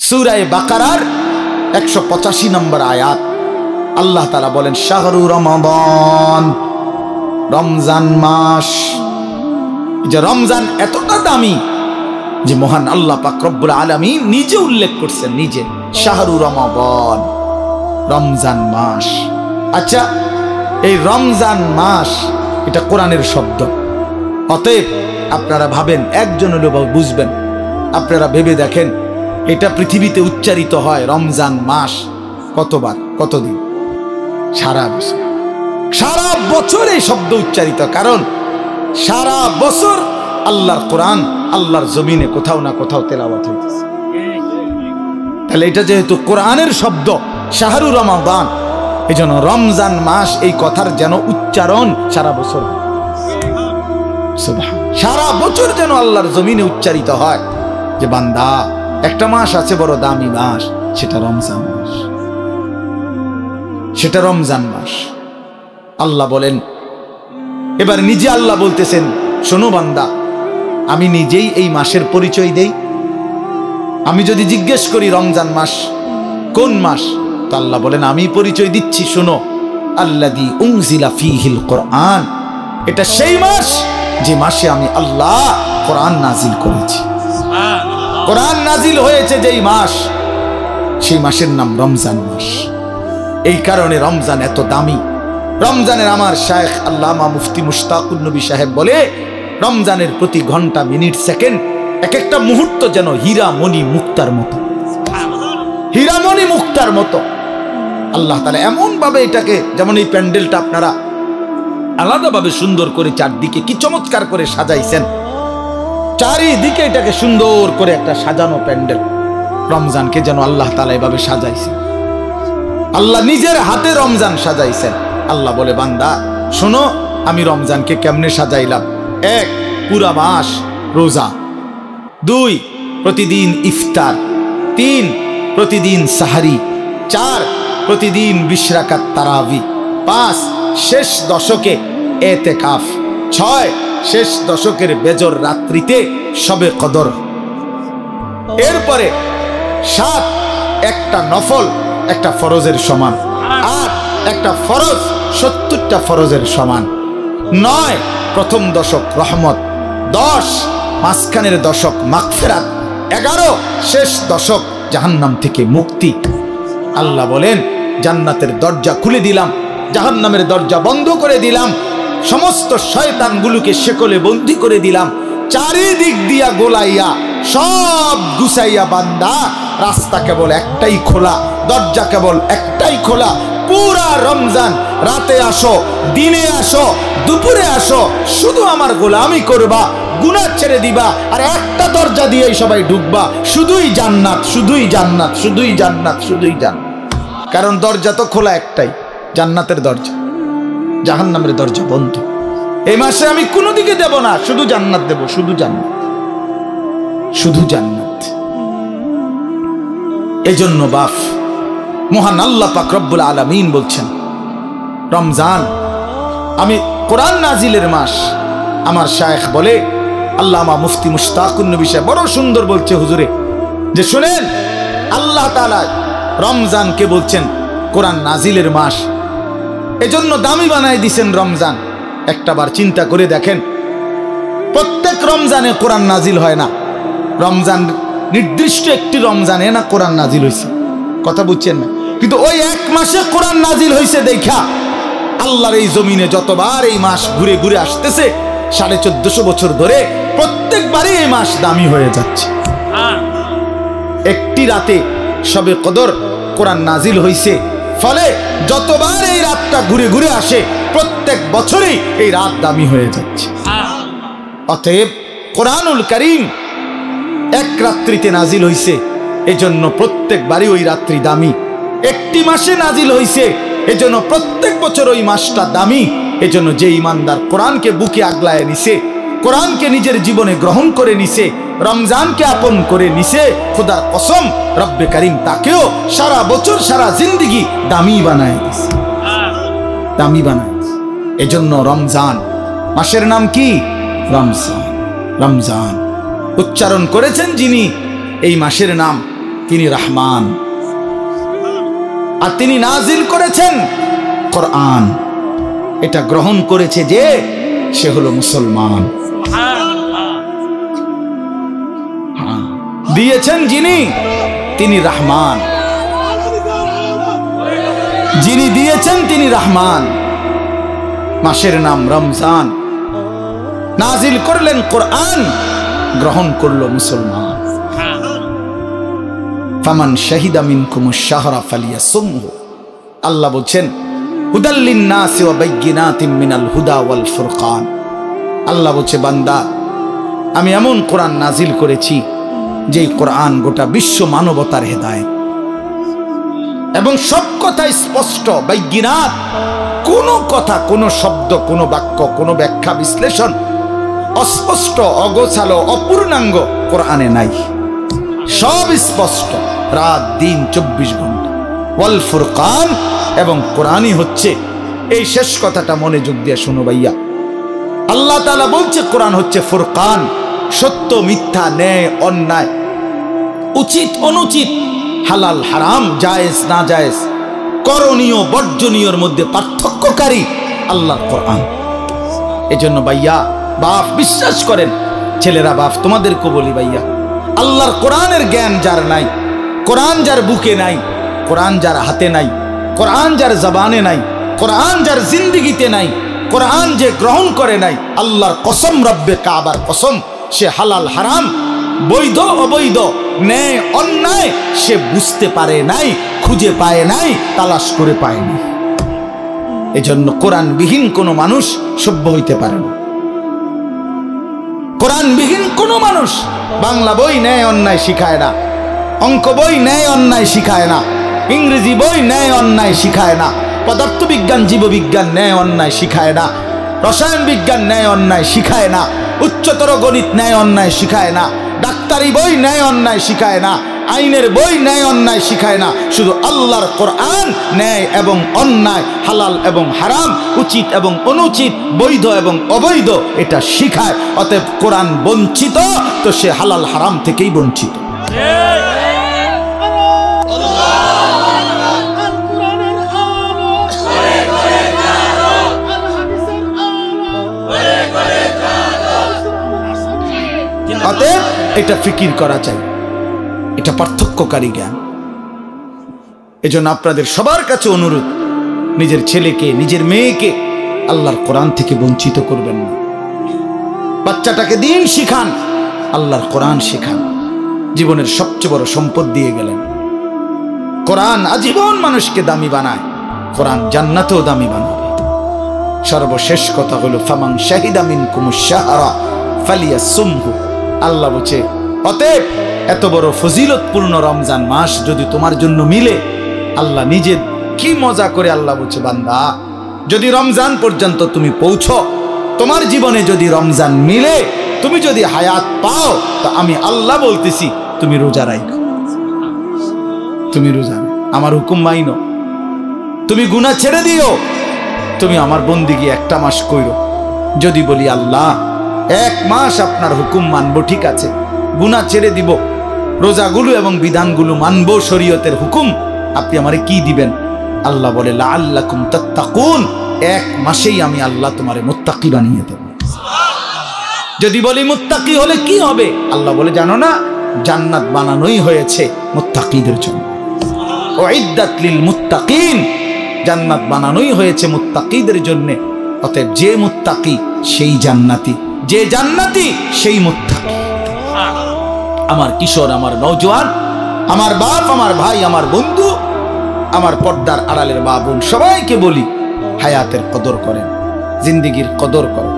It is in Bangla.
সূরা বাকারার 185 নম্বর আয়াত আল্লাহ তাআলা বলেন শাহরু রমাদান, রমজান মাস। যে রমজান এতটা দামি যে মহান আল্লাহ পাক রব্বুল আলামিন নিজে উল্লেখ করছেন, নিজে শাহরু রমাদান, রমজান মাস। আচ্ছা, এই রমজান মাস এটা কোরআনের শব্দ। অতএব আপনারা ভাবেন, একজন হলেও বুঝবেন, আপনারা ভেবে দেখেন এটা পৃথিবীতে উচ্চারিত হয় রমজান মাস কতবার, কতদিন? সারা বছর। সারা বছর এই শব্দ উচ্চারিত, কারণ সারা বছর আল্লাহর কোরআন আল্লাহর জমিনে কোথাও না কোথাও তেলাওয়াত হইতেছে। তাহলে এটা যেহেতু কোরআনের শব্দ শাহরু রমাদান, এই জন্য রমজান মাস এই কথার যেন উচ্চারণ সারা বছর, সারা বছর যেন আল্লাহর জমিনে উচ্চারিত হয় যে বান্দা একটা মাস আছে বড় দামি মাস, সেটা রমজান মাস, সেটা রমজান মাস। আল্লাহ বলেন, এবার নিজে আল্লাহ বলতেছেন, শোনো বান্দা, আমি নিজেই এই মাসের পরিচয় দেই। আমি যদি জিজ্ঞেস করি রমজান মাস কোন মাস, তো আল্লাহ বলেন আমি পরিচয় দিচ্ছি, শোনো, আল্লাযী উনজিলা ফীহিল কোরআন, এটা সেই মাস যে মাসে আমি আল্লাহ কোরআন নাজিল করেছি। কোরআন নাজিল হয়েছে যেই মাস, সেই মাসের নাম রমজান মাস। এই কারণে রমজান এত দামি। রমজানের আমার শায়েখ আল্লামা মুফতি মুশতাকুন নবী সাহেব বলে, রমজানের প্রতি ঘন্টা, মিনিট, সেকেন্ড, এক একটা মুহূর্ত যেন হীরা মণি মুক্তার মতো, হীরা মণি মুক্তার মতো। আল্লাহ তাআলা এমন ভাবে এটাকে, যেমন এই প্যান্ডেলটা আপনারা আলাদাভাবে সুন্দর করে চারদিকে কি চমৎকার করে সাজাইছেন, চারিদিকে এটাকে সুন্দর করে একটা সাজানো প্যান্ডেল। রমজানকে যেন আল্লাহ তাআলা এভাবে সাজাইছেন, আল্লাহ নিজের হাতে রমজান সাজাইছেন। আল্লাহ বলে, বান্দা শোনো, আমি রমজানকে কেমনে সাজাইলাম। 1, পুরা মাস রোজা। 2, প্রতিদিন ইফতার। 3, প্রতিদিন সাহারি। 4, প্রতিদিন 20 রাকাত তারাবি। 5, শেষ দশকে এতেকাফ। 6, শেষ দশকের বেজর রাত্রিতে শবে কদর। এরপরে 7, একটা নফল একটা ফরজের সমান। 8, একটা ফরজ 70টা ফরজের সমান। 9, প্রথম দশক রহমত। 10, মাঝখানের দশক মাগফিরাত। 11, শেষ দশক জাহান্নাম থেকে মুক্তি। আল্লাহ বলেন, জান্নাতের দরজা খুলে দিলাম, জাহান্নামের দরজা বন্ধ করে দিলাম, সমস্ত শয়তানগুলোকে শেকলে বন্দী করে দিলাম, চারিদিক দিয়া গোলাইয়া সব গুছাইয়া বান্দা রাস্তা কেবল একটাই খোলা, দরজা কেবল একটাই খোলা। পুরা রমজান রাতে আসো, দিনে আসো, দুপুরে আসো, শুধু আমার গোলামি করবা, গুনাহ ছেড়ে দিবা, আর একটা দরজা দিয়েই সবাই ঢুকবা, শুধুই জান্নাত, শুধুই জান্নাত, শুধুই জান্নাত, শুধুই জান্নাত। কারণ দরজা তো খোলা একটাই, জান্নাতের দরজা, জাহান্নামের দরজা বন্ধ। এই মাসে আমি কোনো দিকে দেব না, শুধু জান্নাত দেব, শুধু জান্নাত, শুধু জান্নাত। এজন্য বাপ মহান আল্লাহ পাক রব্বুল আলামিন বলছেন, রমজান আমি কোরআন নাজিলের মাস। আমার শায়েখ বলে, আল্লামা মুফতি মুশতাকুন নবী সাহেব বড় সুন্দর বলছে হুজুরে, যে শুনেন, আল্লাহ তাআলা রমজানকে বলছেন কোরআন নাজিলের মাস, এজন্য দামি বানাই দিছেন রমজান। একটাবার চিন্তা করে দেখেন, প্রত্যেক রমজানে কোরআন নাজিল হয় না, রমজান নির্দিষ্ট একটি রমজানে না কোরআন নাজিল হয়েছে, কথা বুঝছেন না? কিন্তু ওই এক মাসে কোরআন নাজিল হয়েছে দেখা আল্লাহর এই জমিনে যতবার এই মাস ঘুরে ঘুরে আসতেছে 1450 বছর ধরে, প্রত্যেকবারই এই মাস দামি হয়ে যাচ্ছে। একটি রাতে শবে কদর কোরআন নাজিল হয়েছে, ফলে যতবার এই রাতটা ঘুরে ঘুরে আসে প্রত্যেক বছরেই এই রাত দামি হয়ে যাচ্ছে। অতএব কোরআনুল কারীম এক রাত্রিতে নাজিল হয়েছে, এজন্য প্রত্যেকবারই ওই রাত্রি দামি। একটি মাসে নাজিল হয়েছে, এজন্য প্রত্যেক বছর ওই মাসটা দামি। এজন্য যে ইমানদার কোরআনকে বুকে আগলায় নিছে, কোরআনকে নিজের জীবনে গ্রহণ করে নিছে, রমজানকে আপন করে নিছে, খোদার কসম রব্বে কারীম তাকেও সারা বছর সারা জিন্দেগি দামি বানায় দিছে, দামি বানায় দিছে। এজন্য রমজান মাসের নাম কি? রমজান। রমজান উচ্চারণ করেছেন যিনি এই মাসের নাম, তিনি রহমান, আর তিনি নাজিল করেছেন কোরআন। এটা গ্রহণ করেছে যে সে হলো মুসলমান। দিয়েছেন যিনি, তিনি রহমান। যিনি দিয়েছেন তিনি রহমান। মাসের নাম রমজান, নাজিল করলেন কোরআন, গ্রহণ করলো মুসলমান। ফামান শাহিদা মিনকুমুশ শাহরা ফালিয়াসুমহু। আল্লাহ বলছেন হুদাল লিন্নাসি ওয়া বাইয়িনাতিন মিনাল হুদা ওয়াল ফুরকান। আল্লাহ বলছে বান্দা, আমি এমন কোরআন নাজিল করেছি যেই কোরআন গোটা বিশ্ব মানবতার হেদায়েত, এবং সব কথা স্পষ্ট। বাইয়িনাত, কোনো কথা, কোনো শব্দ, কোনো বাক্য, কোনো ব্যাখ্যা বিশ্লেষণ অস্পষ্ট, অগোছালো, অপূর্ণাঙ্গ কোরআনে নাই। সব স্পষ্ট, রাত দিন 24 ঘন্টা। ওয়াল ফুরকান, এবং কোরআনই হচ্ছে, এই শেষ কথাটা মনোযোগ দিয়ে শোনো ভাইয়া, আল্লাহ তাআলা বলছে কোরআন হচ্ছে ফুরকান। সত্য মিথ্যা, ন্যায় অন্যায়, উচিত অনুচিত, হালাল হারাম, জায়েজ না জায়েজ, করণীয় বর্জনীয়র মধ্যে পার্থক্যকারী আল্লাহর কোরআন। এজন্য ভাইয়া বাপ বিশ্বাস করেন, ছেলেরা বাপ তোমাদেরকে বলি ভাইয়া, আল্লাহর কোরআনের জ্ঞান যার নাই, কোরআন যার বুকে নাই, কোরআন যার হাতে নাই, কোরআন যার জবানে নাই, কোরআন যার জিন্দেগিতে নাই, কোরআন যে গ্রহণ করে নাই, আল্লাহর কসম, রব্বে কাবার কসম, সে হালাল হারাম, বৈধ অবৈধ, ন্যায় অন্যায় সে বুঝতে পারে নাই, খুঁজে পায় নাই, তালাশ করে পায়নি। এজন্য কোরআনবিহীন কোনো মানুষ সভ্য হইতে পারে না। কোরআনবিহীন কোনো মানুষ বাংলা বই ন্যায় অন্যায় শিখায় না, অঙ্ক বই ন্যায় অন্যায় শিখায় না, ইংরেজি বই ন্যায় অন্যায় শিখায় না, পদার্থবিজ্ঞান জীববিজ্ঞান ন্যায় অন্যায় শিখায় না, রসায়ন বিজ্ঞান ন্যায় অন্যায় শিখায় না, উচ্চতর গণিত ন্যায় অন্যায় শিখায় না, ডাক্তারি বই ন্যায় অন্যায় শিখায় না, আইনের বই ন্যায় অন্যায় শিখায় না। শুধু আল্লাহর কোরআন ন্যায় এবং অন্যায়, হালাল এবং হারাম, উচিত এবং অনুচিত, বৈধ এবং অবৈধ এটা শিখায়। অতএব কোরআন বঞ্চিত তো সে হালাল হারাম থেকেই বঞ্চিত। অতএব এটা ফিকির করা চাই, এটা পার্থক্যকারী জ্ঞান। এজন্য আপনাদের সবার কাছে অনুরোধ, নিজের ছেলেকে, নিজের মেয়েকে আল্লাহর কোরআন থেকে বঞ্চিত করবেন না। বাচ্চাটাকে দিন শিখান, আল্লাহর কোরআন শিখান। জীবনের সবচেয়ে বড় সম্পদ দিয়ে গেলেন। কোরআন আজীবন মানুষকে দামি বানায়, কোরআন জান্নাতেও দামি বানাবে। সর্বশেষ কথা হলো ফামান শাহিদা মিনকুমুশ শাহরা ফালিয়াসুমহু। আল্লাহ বলছে অতএব এত বড় ফজিলতপূর্ণ রমজান মাস যদি তোমার জন্য মিলে, আল্লাহ নিজে কি মজা করে আল্লাহ বলছে বান্দা, যদি রমজান পর্যন্ত তুমি পৌঁছো, তোমার জীবনে যদি রমজান মিলে, তুমি যদি হায়াত পাও, তো আমি আল্লাহ বলতেছি তুমি রোজা রাখো, তুমি রোজা আমার হুকুম মাইনো, তুমি গুনাহ ছেড়ে দিও, তুমি আমার বন্দিগি একটা মাস কইরো। যদি বলি আল্লাহ 1 মাস আপনার হুকুম মানবো, ঠিক আছে, গুনাহ ছেড়ে দিব, রোজাগুলো এবং বিধানগুলো মানবো, শরীয়তের হুকুম, আপনি আমারে কি দিবেন? আল্লাহ বলে লাআল্লাকুম তাত্তাকুন, 1 মাসেই আমি আল্লাহ তোমারে মুত্তাকি বানিয়ে দেব। যদি বলি মুত্তাকি হলে কি হবে? আল্লাহ বলে জানো না, জান্নাত বানানোই হয়েছে মুত্তাকিদের জন্য। উইদ্দাত লিল মুত্তাকিন, জান্নাত বানানোই হয়েছে মুত্তাকিদের জন্য। অতএব যে মুত্তাকি সেই জান্নাতি, যে জান্নাতি সেই মুত্তাকি। আমার কিশোর, আমার নওজোয়ান, আমার বাপ, আমার ভাই, আমার বন্ধু, আমার পর্দার আড়ালের মা বোন, সবাইকে বলি হায়াতের কদর করেন, জিন্দেগির কদর করেন।